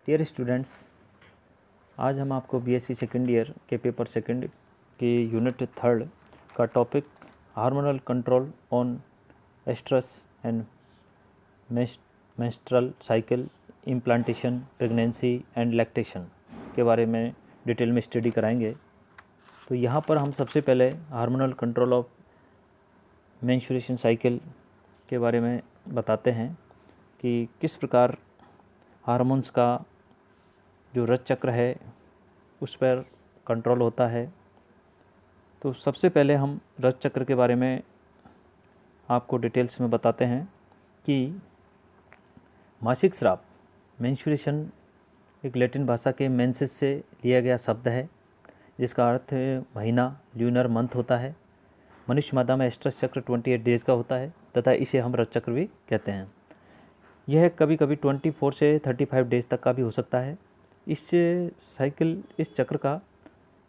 Dear students, आज हम आपको बीएससी सेकेंड ईयर के पेपर सेकेंड के यूनिट थर्ड का topic hormonal control on estrous and menstrual cycle, implantation, pregnancy and lactation के बारे में डिटेल में स्टडी कराएंगे। तो यहाँ पर हम सबसे पहले hormonal control of menstruation cycle के बारे में बताते हैं कि किस प्रकार हार्मोन्स का जो रज चक्र है उस पर कंट्रोल होता है। तो सबसे पहले हम रज चक्र के बारे में आपको डिटेल्स में बताते हैं कि मासिक स्राव मेंस्ट्रुएशन एक लैटिन भाषा के मेंसेस से लिया गया शब्द है, जिसका अर्थ महीना, ल्यूनर मंथ होता है। मनुष्य मादा में एस्ट्रस चक्र 28 डेज का होता है तथा इसे हम रज चक्र भी कहते हैं। यह कभी कभी 24 से 35 डेज तक का भी हो सकता है। इस चक्र का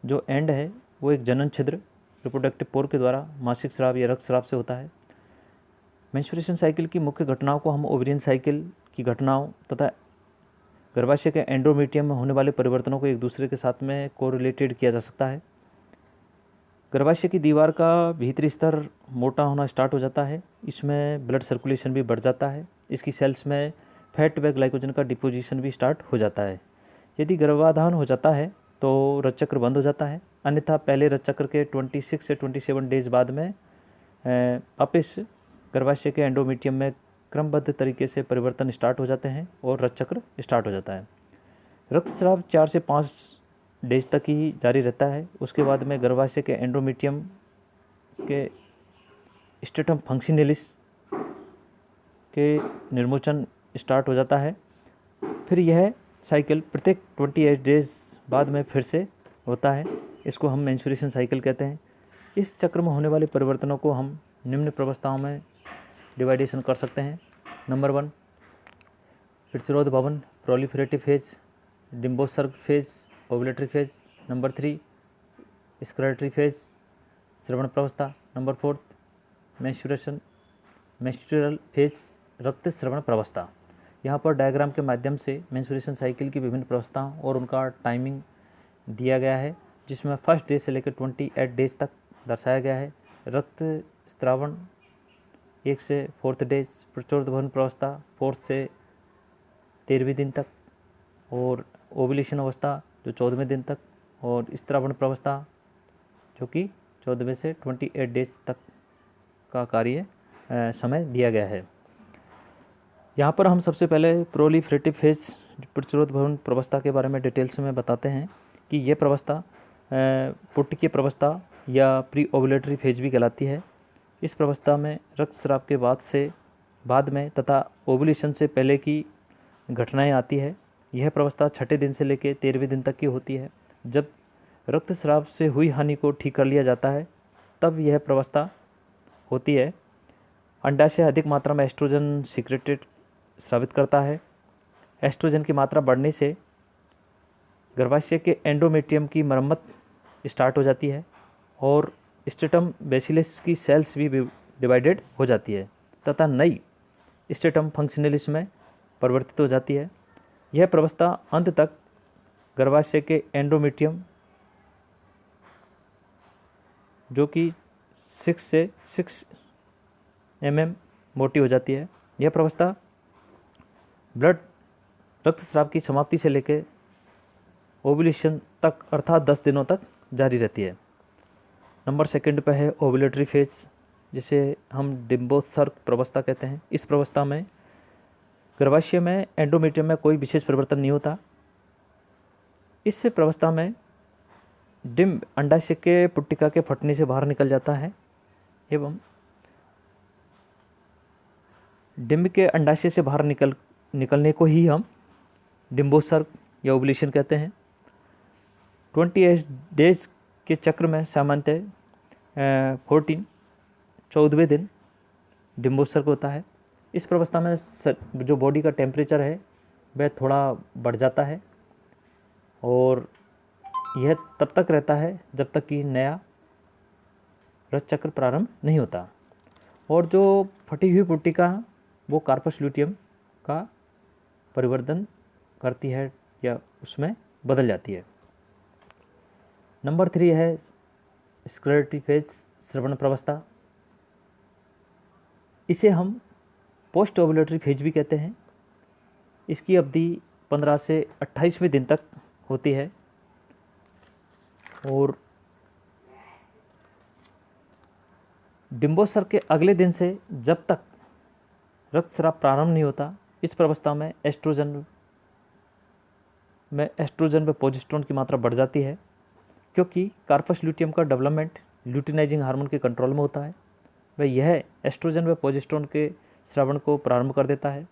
जो एंड है वो एक जनन छिद्र रिप्रोडक्टिव पोर के द्वारा मासिक स्राव या रक्तस्राव से होता है। मेंस्ट्रुएशन साइकिल की मुख्य घटनाओं को हम ओवेरियन साइकिल की घटनाओं तथा गर्भाशय के एंडोमेट्रियम में होने वाले परिवर्तनों को एक दूसरे के साथ में कोरिलेटेड किया जा सकता है। गर्भाशय की दीवार का भीतरी स्तर मोटा होना स्टार्ट हो जाता है। इसमें ब्लड सर्कुलेशन भी बढ़ जाता है। इसकी सेल्स में फैट व ग्लाइकोजन का डिपोजिशन भी स्टार्ट हो जाता है। यदि गर्भाधान हो जाता है तो रज चक्र बंद हो जाता है, अन्यथा पहले रज चक्र के 26 से 27 डेज बाद में वापस गर्भाशय के एंडोमेट्रियम में क्रमबद्ध तरीके से परिवर्तन स्टार्ट हो जाते हैं और रज चक्र स्टार्ट हो जाता है। रक्तस्राव 4 से 5 डेज तक ही जारी रहता है। उसके बाद में गर्भाशय के एंडोमेट्रियम के स्ट्रेटम फंक्शनलिस के निर्मोचन स्टार्ट हो जाता है। फिर यह साइकिल प्रत्येक 28 डेज बाद में फिर से होता है। इसको हम मेंस्ट्रुएशन साइकिल कहते हैं। इस चक्र में होने वाले परिवर्तनों को हम निम्न प्रवस्थाओं में डिवाइडेशन कर सकते हैं। नंबर 1 प्रतिरोध भवन प्रोलिफरेटिव फेज, डिम्बोत्सर्ग phase, ovulatory phase. Number 3 secretory phase, श्रवण प्रवस्था। नंबर 4 मेंस्ट्रुअल फेज, रक्त श्रवण प्रवस्था। यहाँ पर डायग्राम के माध्यम से मेंस्ट्रुएशन साइकिल की विभिन्न प्रवस्थाओं और उनका टाइमिंग दिया गया है, जिसमें फर्स्ट डेज से लेकर 28 डेज तक दर्शाया गया है। रक्त स्त्रावण 1 से 4th डेज, प्रचुर भवन प्रवस्था 4 से 13वें दिन तक, और ओव्यूलेशन अवस्था जो 14वें दिन तक, और स्त्रावण प्रवस्था जो कि 14वें से 28 डेज तक का कार्य समय दिया गया है। यहाँ पर हम सबसे पहले प्रोलिफरेटिव फेज प्रचुरोद भवन प्रवस्था के बारे में डिटेल्स में बताते हैं कि ये प्रवस्था पुटकीय प्रवस्था या प्री ओवुलेटरी फेज भी कहलाती है। इस प्रवस्था में रक्तस्राव के बाद में तथा ओवुलेशन से पहले की घटनाएं आती है। यह प्रवस्था 6ठे दिन से लेकर 13वें दिन तक की होती है। जब रक्तस्राव से हुई हानि को ठीक कर लिया जाता है तब यह प्रवस्था होती है। अंडाशय अधिक मात्रा में एस्ट्रोजन सीक्रेटेड स्रावित करता है। एस्ट्रोजन की मात्रा बढ़ने से गर्भाशय के एंडोमेट्रियम की मरम्मत स्टार्ट हो जाती है और स्ट्रेटम बेसिलस की सेल्स भी डिवाइडेड हो जाती है तथा नई स्ट्रेटम फंक्शनलिस में परिवर्तित हो जाती है। यह प्रवस्था अंत तक गर्भाशय के एंडोमेट्रियम जो कि 6 से 6 mm मोटी हो जाती है। यह प्रवस्था ब्लड रक्तस्राव की समाप्ति से लेकर ओवुलेशन तक अर्थात 10 दिनों तक जारी रहती है। नंबर 2 पे है ओवुलेटरी फेज, जिसे हम डिम्बोत्सर्ग प्रवस्था कहते हैं। इस प्रवस्था में गर्भाशय में एंडोमेट्रियम में कोई विशेष परिवर्तन नहीं होता। इस प्रवस्था में डिम्ब अंडाशय के पुट्टिका के फटने से बाहर निकल जाता है एवं डिम्ब के अंडाशय से बाहर निकलने को ही हम डिम्बोत्सर्ग या ओवुलेशन कहते हैं। 28 डेज के चक्र में सामान्यतः 14वें दिन डिम्बोत्सर्ग होता है। इस प्रवस्था में जो बॉडी का टेम्परेचर है वह थोड़ा बढ़ जाता है और यह तब तक रहता है जब तक कि नया रज चक्र प्रारंभ नहीं होता। और जो फटी हुई पुट्टिका वो कार्पस ल्यूटियम का परिवर्तन करती है या उसमें बदल जाती है। नंबर 3 है स्क्लेरोटिक फेज, श्रवण प्रावस्था। इसे हम पोस्ट ओवुलेटरी फेज भी कहते हैं। इसकी अवधि 15 से 28वें दिन तक होती है और डिम्बोत्सर्ग के अगले दिन से जब तक रक्तस्राव प्रारंभ नहीं होता, इस प्रावस्था में एस्ट्रोजन व प्रोजेस्टेरोन की मात्रा बढ़ जाती है, क्योंकि कार्पस ल्यूटियम का डेवलपमेंट ल्यूटिनाइजिंग हार्मोन के कंट्रोल में होता है। वह यह एस्ट्रोजन व प्रोजेस्टेरोन के स्रावण को प्रारंभ कर देता है।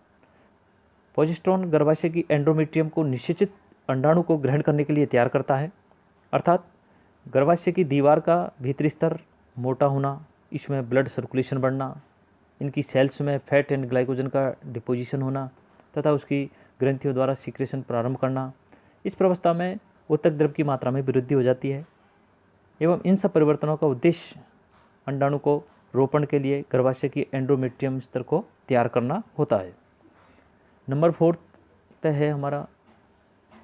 प्रोजेस्टेरोन गर्भाशय की एंडोमेट्रियम को निषेचित अंडाणु को ग्रहण करने के लिए तैयार करता है, अर्थात गर्भाशय की दीवार का भीतरी स्तर मोटा होना, इसमें ब्लड सर्कुलेशन बढ़ना, इनकी सेल्स में फैट एंड ग्लाइकोजन का डिपोजिशन होना तथा उसकी ग्रंथियों द्वारा सीक्रेशन प्रारंभ करना। इस प्रावस्था में उत्तक द्रव की मात्रा में वृद्धि हो जाती है एवं इन सब परिवर्तनों का उद्देश्य अंडाणु को रोपण के लिए गर्भाशय की एंडोमेट्रियम स्तर को तैयार करना होता है। नंबर 4 पे है हमारा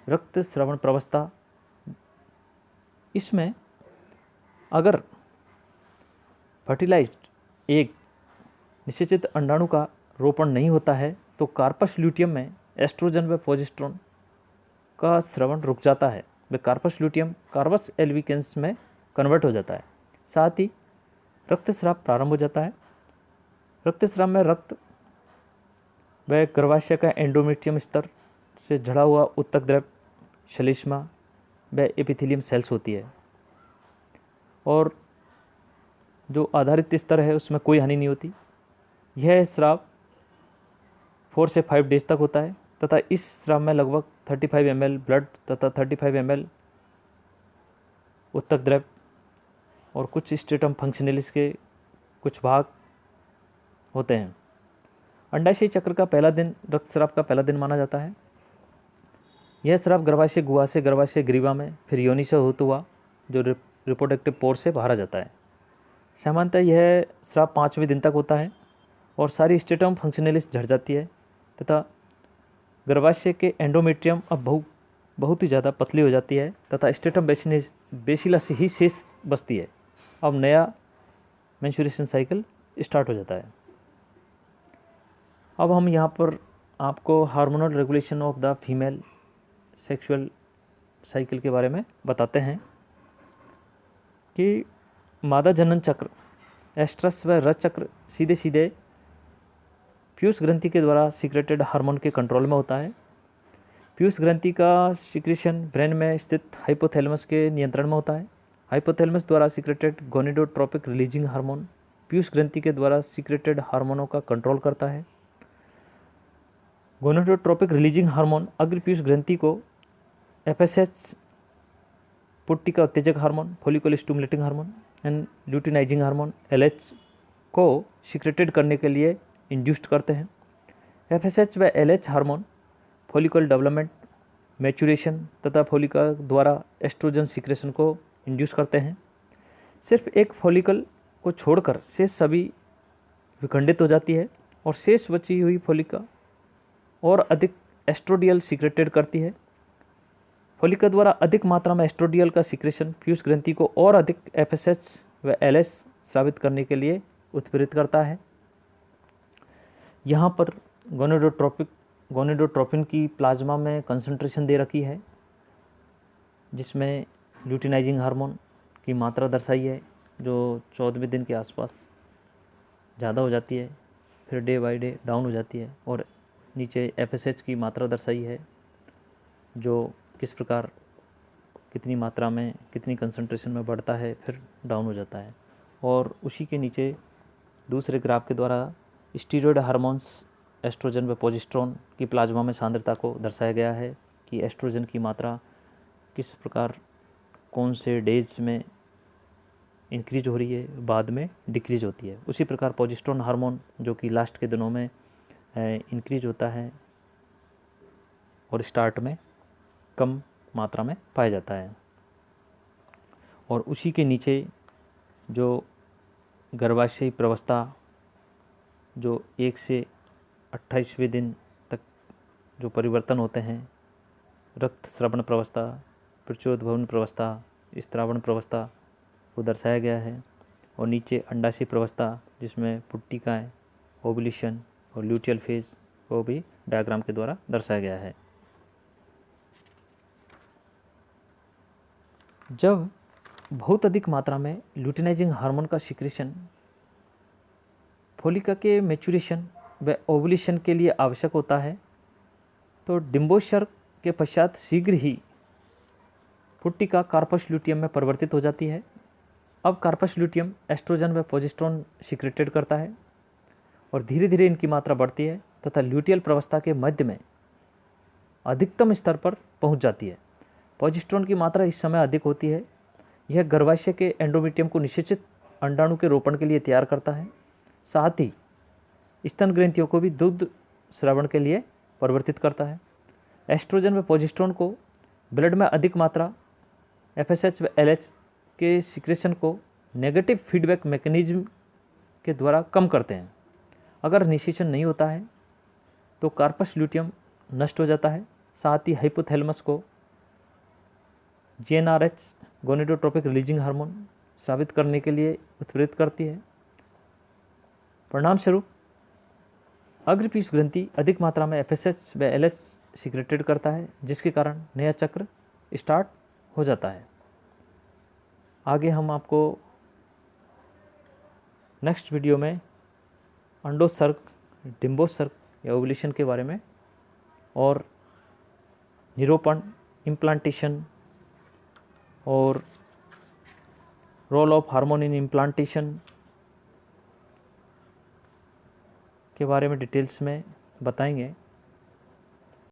रक्त स्रावण प्रावस्था। इसमें अगर फर्टिलाइज्ड एक निषेचित अंडाणु का रोपण नहीं होता है तो कार्पस ल्यूटियम में एस्ट्रोजन व प्रोजेस्टेरोन का स्रवण रुक जाता है। व कार्पस ल्यूटियम कार्पस एल्बिकेंस में कन्वर्ट हो जाता है। साथ ही रक्तस्राव प्रारंभ हो जाता है। रक्तस्राव में रक्त व गर्भाशय का एंडोमेट्रियम स्तर से झड़ा हुआ उत्तक द्रव, श्लेष्मा व एपिथेलियम सेल्स होती है और जो आधारित स्तर है उसमें कोई हानि नहीं होती। यह स्राव 4 से 5 डेज तक होता है तथा इस स्राव में लगभग 35 ml ब्लड तथा 35 ml उत्तक द्रव और कुछ स्ट्रेटम फंक्शनलिस के कुछ भाग होते हैं। अंडाशय चक्र का पहला दिन रक्तस्राव का पहला दिन माना जाता है। यह स्राव गर्भाशय गुहा से गर्भाशय ग्रीवा में फिर योनि से होता हुआ जो रिप्रोडक्टिव पोर से बाहर आ जाता है। सामान्यतः यह स्राव 5वें दिन तक होता है और सारी स्ट्रेटम फंक्शनलिस झड़ जाती है तथा गर्भाशय के एंडोमेट्रियम अब बहुत ही ज़्यादा पतली हो जाती है तथा स्ट्रेटम बेसिला से ही शेष बचती है। अब नया मेंस्ट्रुएशन साइकिल स्टार्ट हो जाता है। अब हम यहाँ पर आपको hormonal regulation of the female sexual cycle के बारे में बताते हैं कि मादा जनन चक्र, एस्ट्रस व रज चक्र सीधे सीधे पीयूष ग्रंथि के द्वारा सीक्रेटेड हार्मोन के कंट्रोल में होता है। पीयूष ग्रंथि का सीक्रेशन ब्रेन में स्थित हाइपोथैलेमस के नियंत्रण में होता है। हाइपोथैलेमस द्वारा secreted gonadotropic releasing hormone Piyush ग्रंथि के द्वारा सीक्रेटेड हार्मोनों का कंट्रोल करता है। गोनेडोट्रोपिक रिलीजिंग हार्मोन अग्र पीयूष ग्रंथि को एफएसएच, पुट्टिका उत्तेजक hormone, follicle stimulating hormone and luteinizing hormone LH को सीक्रेटेड करने के लिए इंड्यूस्ड करते हैं। एफएसएच व LH hormone follicle development, maturation तथा फॉलिका द्वारा एस्ट्रोजन सीक्रेशन को इंड्यूस करते हैं। सिर्फ एक फॉलिकल को छोड़कर शेष सभी विखंडित हो जाती है और शेष बची हुई फॉलिका और अधिक एस्ट्रोडियल सीक्रेटेड करती है। फॉलिका द्वारा अधिक मात्रा में एस्ट्रोडियल का सीक्रेशन पीयूष ग्रंथि को और अधिक एफएसएच व एलएच स्रावित करने के लिए उत्प्रेरित करता है। यहाँ पर गोनेडोट्रोपिन की प्लाज्मा में कंसंट्रेशन दे रखी है, जिसमें ल्यूटिनाइजिंग हार्मोन की मात्रा दर्शाई है जो 14वें दिन के आसपास ज़्यादा हो जाती है, फिर डे बाय डे डाउन हो जाती है। और नीचे एफएसएच की मात्रा दर्शाई है जो किस प्रकार कितनी मात्रा में कितनी कंसंट्रेशन में बढ़ता है फिर डाउन हो जाता है। और उसी के नीचे दूसरे ग्राफ के द्वारा स्टीरॉयड हार्मोन्स एस्ट्रोजन व प्रोजेस्टेरोन की प्लाज्मा में सांद्रता को दर्शाया गया है कि एस्ट्रोजन की मात्रा किस प्रकार कौन से डेज में इंक्रीज हो रही है, बाद में डिक्रीज होती है। उसी प्रकार प्रोजेस्टेरोन हार्मोन जो कि लास्ट के दिनों में इंक्रीज होता है और स्टार्ट में कम मात्रा में पाया जाता है। और उसी के नीचे जो गर्भाशयी प्रावस्था जो 1 से 28वें दिन तक जो परिवर्तन होते हैं रक्त स्रावण प्रवस्था, प्रचोदभवन प्रवस्था, स्त्रावण प्रवस्था को दर्शाया गया है। और नीचे अंडाशय प्रवस्था जिसमें पुट्टिकाएँ, ओवुलेशन और ल्यूटियल फेज को भी डायग्राम के द्वारा दर्शाया गया है। जब बहुत अधिक मात्रा में ल्यूटिनाइजिंग हार्मोन का सिक्रेशन फोलिका के मैच्योरेशन व ओवुलेशन के लिए आवश्यक होता है, तो डिम्बोत्सर्ग के पश्चात शीघ्र ही पुट्टिका कार्पस ल्यूटियम में परिवर्तित हो जाती है। अब कार्पस ल्यूटियम एस्ट्रोजन व प्रोजेस्टेरोन सिक्रेटेड करता है और धीरे धीरे इनकी मात्रा बढ़ती है तथा ल्यूटियल प्रवस्था के मध्य में अधिकतम स्तर पर पहुंच जाती है। प्रोजेस्टेरोन की मात्रा इस समय अधिक होती है। यह गर्भाशय के एंडोमेट्रियम को निषेचित अंडाणु के रोपण के लिए तैयार करता है, साथ ही स्तन ग्रंथियों को भी दुग्ध स्रावण के लिए परिवर्तित करता है। एस्ट्रोजन व प्रोजेस्टेरोन को ब्लड में अधिक मात्रा FSH व LH के सिक्रेशन को नेगेटिव फीडबैक मैकेनिज्म के द्वारा कम करते हैं। अगर निषेचन नहीं होता है तो कार्पस ल्यूटियम नष्ट हो जाता है, साथ ही हाइपोथैलेमस को GnRH गोनेडोट्रोपिक रिलीजिंग हार्मोन साबित करने के लिए उत्प्रेरित करती है। परिणाम स्वरूप अग्रपीयूष ग्रंथि अधिक मात्रा में FSH व LH सिक्रेटेड करता है, जिसके कारण नया चक्र स्टार्ट हो जाता है। आगे हम आपको नेक्स्ट वीडियो में अंडोत्सर्ग, डिम्बोत्सर्ग या ओवुलेशन के बारे में और निरूपण, इम्प्लांटेशन और role of hormone in implantation के बारे में डिटेल्स में बताएंगे।